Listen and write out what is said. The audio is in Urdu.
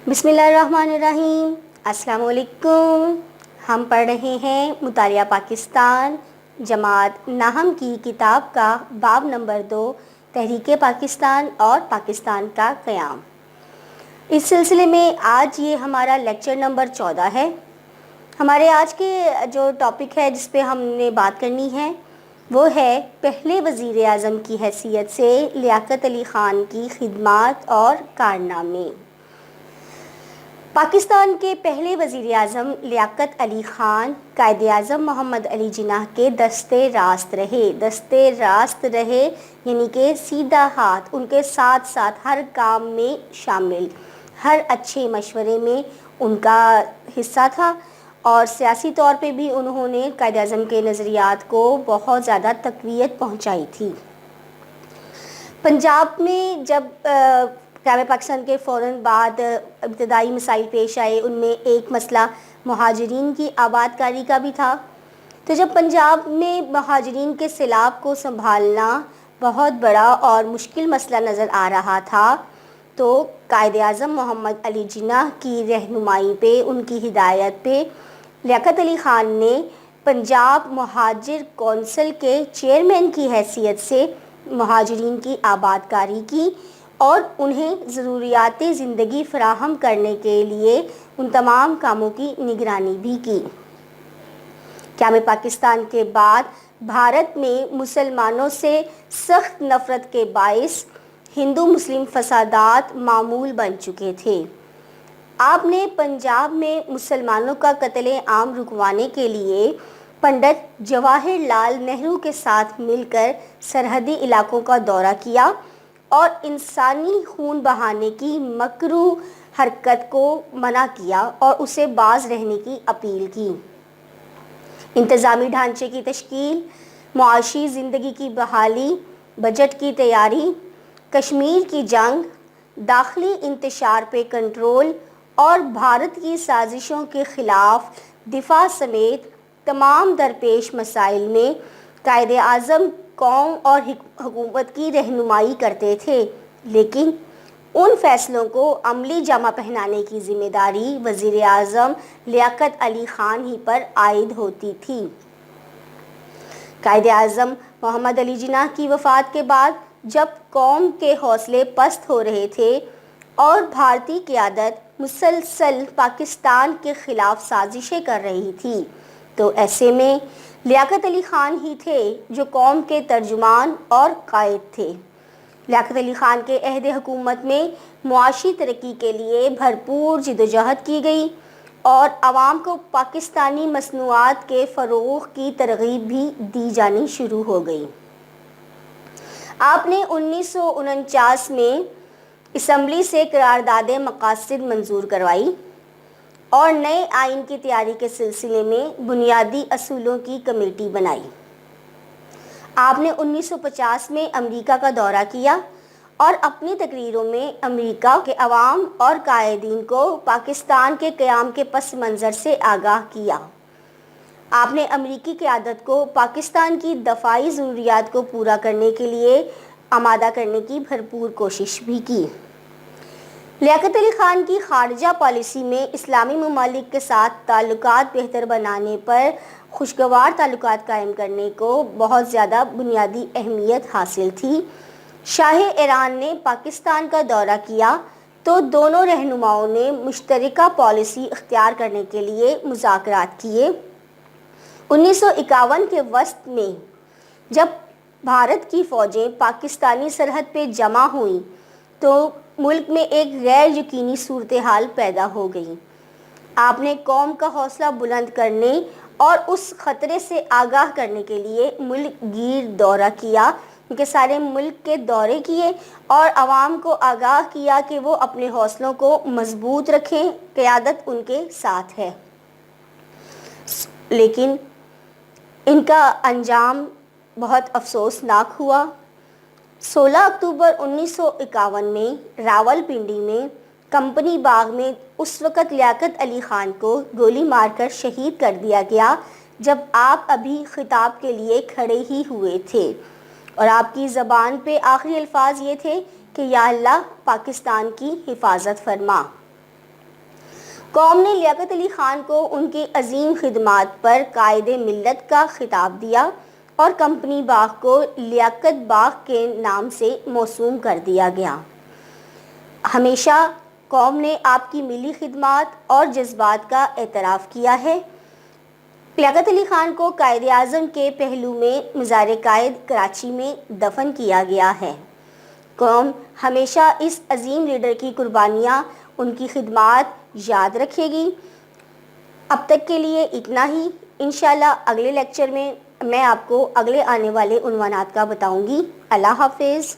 بسم اللہ الرحمن الرحیم۔ السلام علیکم۔ ہم پڑھ رہے ہیں مطالعہ پاکستان جماعت ناہم کی کتاب کا باب نمبر 2 تحریک پاکستان اور پاکستان کا قیام۔ اس سلسلے میں آج یہ ہمارا لیکچر نمبر 14 ہے۔ ہمارے آج کے جو ٹاپک ہے جس پہ ہم نے بات کرنی ہے وہ ہے پہلے وزیر اعظم کی حیثیت سے لیاقت علی خان کی خدمات اور کارنامے۔ پاکستان کے پہلے وزیر اعظم لیاقت علی خان قائد اعظم محمد علی جناح کے دستے راست رہے یعنی کہ سیدھا ہاتھ، ان کے ساتھ ساتھ ہر کام میں شامل، ہر اچھے مشورے میں ان کا حصہ تھا، اور سیاسی طور پہ بھی انہوں نے قائد اعظم کے نظریات کو بہت زیادہ تقویت پہنچائی تھی۔ پنجاب میں جب قیام پاکستان کے فوراً بعد ابتدائی مسائل پیش آئے، ان میں ایک مسئلہ مہاجرین کی آباد کاری کا بھی تھا۔ تو جب پنجاب میں مہاجرین کے سیلاب کو سنبھالنا بہت بڑا اور مشکل مسئلہ نظر آ رہا تھا، تو قائد اعظم محمد علی جناح کی رہنمائی پہ، ان کی ہدایت پہ لیاقت علی خان نے پنجاب مہاجر کونسل کے چیئرمین کی حیثیت سے مہاجرین کی آباد کاری کی اور انہیں ضروریات زندگی فراہم کرنے کے لیے ان تمام کاموں کی نگرانی بھی کی۔ قیام پاکستان کے بعد بھارت میں مسلمانوں سے سخت نفرت کے باعث ہندو مسلم فسادات معمول بن چکے تھے۔ آپ نے پنجاب میں مسلمانوں کا قتل عام رکوانے کے لیے پنڈت جواہر لال نہرو کے ساتھ مل کر سرحدی علاقوں کا دورہ کیا اور انسانی خون بہانے کی مکروہ حرکت کو منع کیا اور اسے باز رہنے کی اپیل کی۔ انتظامی ڈھانچے کی تشکیل، معاشی زندگی کی بحالی، بجٹ کی تیاری، کشمیر کی جنگ، داخلی انتشار پہ کنٹرول اور بھارت کی سازشوں کے خلاف دفاع سمیت تمام درپیش مسائل میں قائد اعظم قوم اور حکومت کی رہنمائی کرتے تھے، لیکن ان فیصلوں کو عملی جامہ پہنانے کی ذمہ داری وزیر اعظم لیاقت علی خان ہی پر عائد ہوتی تھی۔ قائد اعظم محمد علی جناح کی وفات کے بعد جب قوم کے حوصلے پست ہو رہے تھے اور بھارتی قیادت مسلسل پاکستان کے خلاف سازشیں کر رہی تھی، تو ایسے میں لیاقت علی خان ہی تھے جو قوم کے ترجمان اور قائد تھے۔ لیاقت علی خان کے عہد حکومت میں معاشی ترقی کے لیے بھرپور جدوجہد کی گئی اور عوام کو پاکستانی مصنوعات کے فروغ کی ترغیب بھی دی جانی شروع ہو گئی۔ آپ نے 1949 میں اسمبلی سے قرارداد مقاصد منظور کروائی اور نئے آئین کی تیاری کے سلسلے میں بنیادی اصولوں کی کمیٹی بنائی۔ آپ نے 1950 میں امریکہ کا دورہ کیا اور اپنی تقریروں میں امریکہ کے عوام اور قائدین کو پاکستان کے قیام کے پس منظر سے آگاہ کیا۔ آپ نے امریکی قیادت کو پاکستان کی دفاعی ضروریات کو پورا کرنے کے لیے آمادہ کرنے کی بھرپور کوشش بھی کی۔ لیاقت علی خان کی خارجہ پالیسی میں اسلامی ممالک کے ساتھ تعلقات بہتر بنانے پر خوشگوار تعلقات قائم کرنے کو بہت زیادہ بنیادی اہمیت حاصل تھی۔ شاہ ایران نے پاکستان کا دورہ کیا تو دونوں رہنماؤں نے مشترکہ پالیسی اختیار کرنے کے لیے مذاکرات کیے۔ 1951 کے وسط میں جب بھارت کی فوجیں پاکستانی سرحد پہ جمع ہوئیں تو ملک میں ایک غیر یقینی صورتحال پیدا ہو گئی۔ آپ نے قوم کا حوصلہ بلند کرنے اور اس خطرے سے آگاہ کرنے کے لیے ملک گیر دورہ کیا، کہ سارے ملک کے دورے کیے اور عوام کو آگاہ کیا کہ وہ اپنے حوصلوں کو مضبوط رکھیں، قیادت ان کے ساتھ ہے۔ لیکن ان کا انجام بہت افسوسناک ہوا۔ 16 اکتوبر 1951 میں راول پنڈی میں کمپنی باغ میں اس وقت لیاقت علی خان کو گولی مار کر شہید کر دیا گیا جب آپ ابھی خطاب کے لیے کھڑے ہی ہوئے تھے، اور آپ کی زبان پہ آخری الفاظ یہ تھے کہ یا اللہ پاکستان کی حفاظت فرما۔ قوم نے لیاقت علی خان کو ان کی عظیم خدمات پر قائد ملت کا خطاب دیا اور کمپنی باغ کو لیاقت باغ کے نام سے موسوم کر دیا گیا۔ ہمیشہ قوم نے آپ کی ملی خدمات اور جذبات کا اعتراف کیا ہے۔ لیاقت علی خان کو قائد اعظم کے پہلو میں مزار قائد کراچی میں دفن کیا گیا ہے۔ قوم ہمیشہ اس عظیم لیڈر کی قربانیاں، ان کی خدمات یاد رکھے گی۔ اب تک کے لیے اتنا ہی۔ انشاءاللہ اگلے لیکچر میں آپ کو اگلے آنے والے عنوانات کا بتاؤں گی۔ اللہ حافظ۔